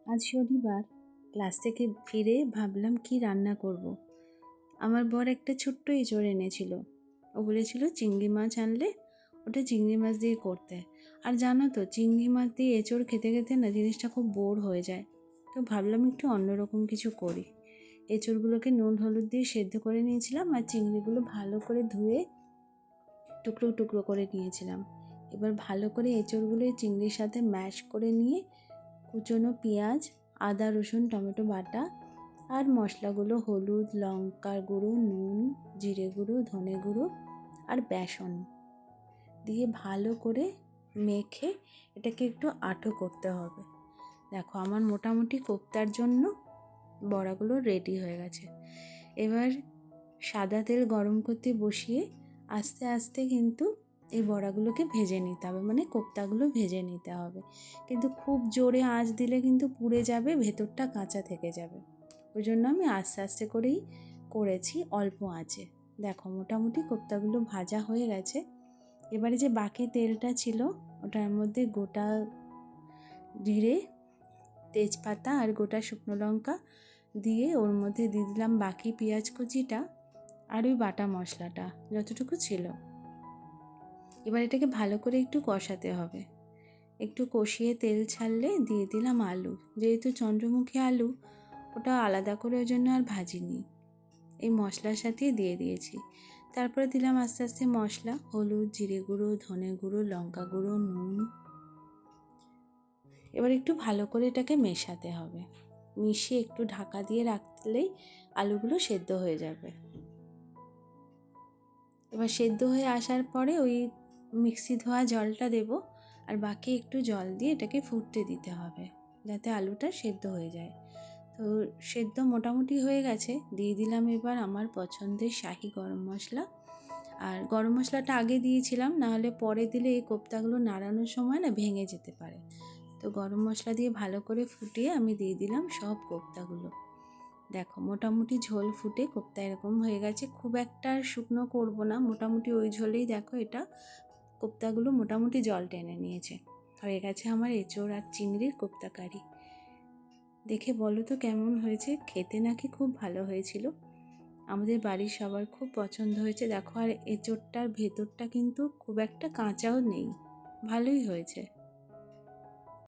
আজ শনিবার, ক্লাস থেকে ফিরে ভাবলাম কি রান্না করব। আমার বর একটা ছোট্ট এঁচড় এনেছিল। ও বলেছিল চিংড়ি মাছ আনলে ওটা চিংড়ি মাছ দিয়ে করতে। আর জানো তো, চিংড়ি মাছ দিয়ে এঁচড় খেতে খেতে না জিনিসটা খুব বোর হয়ে যায়। তো ভাবলাম একটু অন্যরকম কিছু করি। এঁচড়গুলোকে নুন হলুদ দিয়ে সেদ্ধ করে নিয়েছিলাম আর চিংড়িগুলো ভালো করে ধুয়ে টুকরো টুকরো করে নিয়েছিলাম। এবার ভালো করে এঁচড়গুলো চিংড়ির সাথে ম্যাশ করে নিয়ে কুচনো পেঁয়াজ, আদা রসুন টমেটো বাটা আর মশলাগুলো হলুদ লঙ্কার গুঁড়ো নুন জিরে গুঁড়ো ধনে গুঁড়ো আর বেসন দিয়ে ভালো করে মেখে এটাকে একটু আঁটো করতে হবে। দেখো আমার মোটামুটি কোপ্তার জন্য বড়াগুলো রেডি হয়ে গেছে। এবার সাদা তেল গরম করতে বসিয়ে আস্তে আস্তে কিন্তু এই বড়াগুলোকে ভেজে নিতে হবে, মানে কোপ্তাগুলো ভেজে নিতে হবে। কিন্তু খুব জোরে আঁচ দিলে কিন্তু পুড়ে যাবে, ভেতরটা কাঁচা থেকে যাবে। ওই জন্য আমি আস্তে আস্তে করেই করেছি, অল্প আঁচে। দেখো মোটামুটি কোপ্তাগুলো ভাজা হয়ে গেছে। এবারে যে বাকি তেলটা ছিল ওটার মধ্যে গোটা জিরে, তেজপাতা আর গোটা শুকনো লঙ্কা দিয়ে ওর মধ্যে দিয়ে দিলাম বাকি পেঁয়াজ কুচিটা আর ওই বাটা মশলাটা যতটুকু ছিল। এবার এটাকে ভালো করে একটু কষাতে হবে। একটু কষিয়ে তেল ছাড়লে দিয়ে দিলাম আলু। যেহেতু চন্দ্রমুখী আলু, ওটা আলাদা করে ওই জন্য আর ভাজিনি, এই মশলার সাথে দিয়ে দিয়েছি। তারপরে দিলাম আস্তে আস্তে মশলা, হলুদ জিরে গুঁড়ো ধনে গুঁড়ো লঙ্কা গুঁড়ো নুন। এবার একটু ভালো করে এটাকে মেশাতে হবে। মিশিয়ে একটু ঢাকা দিয়ে রাখলেই আলুগুলো সেদ্ধ হয়ে যাবে। এবার সেদ্ধ হয়ে আসার পরে ওই মিক্সি ধোয়া জলটা দেব আর বাকি একটু জল দিয়ে এটাকে ফুটতে দিতে হবে যাতে আলুটা সেদ্ধ হয়ে যায়। তো সেদ্ধ মোটামুটি হয়ে গেছে, দিয়ে দিলাম এবার আমার পছন্দের শাহি গরম মশলা। আর গরম মশলাটা আগে দিয়েছিলাম, নাহলে পরে দিলে এই কোপ্তাগুলো নাড়ানোর সময় না ভেঙে যেতে পারে। তো গরম মশলা দিয়ে ভালো করে ফুটিয়ে আমি দিয়ে দিলাম সব কোপ্তাগুলো। দেখো মোটামুটি ঝোল ফুটে কোপ্তা এরকম হয়ে গেছে। খুব একটা শুকনো করব না, মোটামুটি ওই ঝোলেই দেখো এটা কোপ্তাগুলো মোটামুটি জল টেনে নিয়েছে। হয়ে গেছে আমার এঁচোড় আর চিংড়ির কোপ্তা কারি। দেখে বলো তো কেমন হয়েছে? খেতে নাকি খুব ভালো হয়েছিল। আমাদের বাড়ির সবার খুব পছন্দ হয়েছে। দেখো আর এঁচোড়টার ভেতরটা কিন্তু খুব একটা কাঁচাও নেই, ভালোই হয়েছে।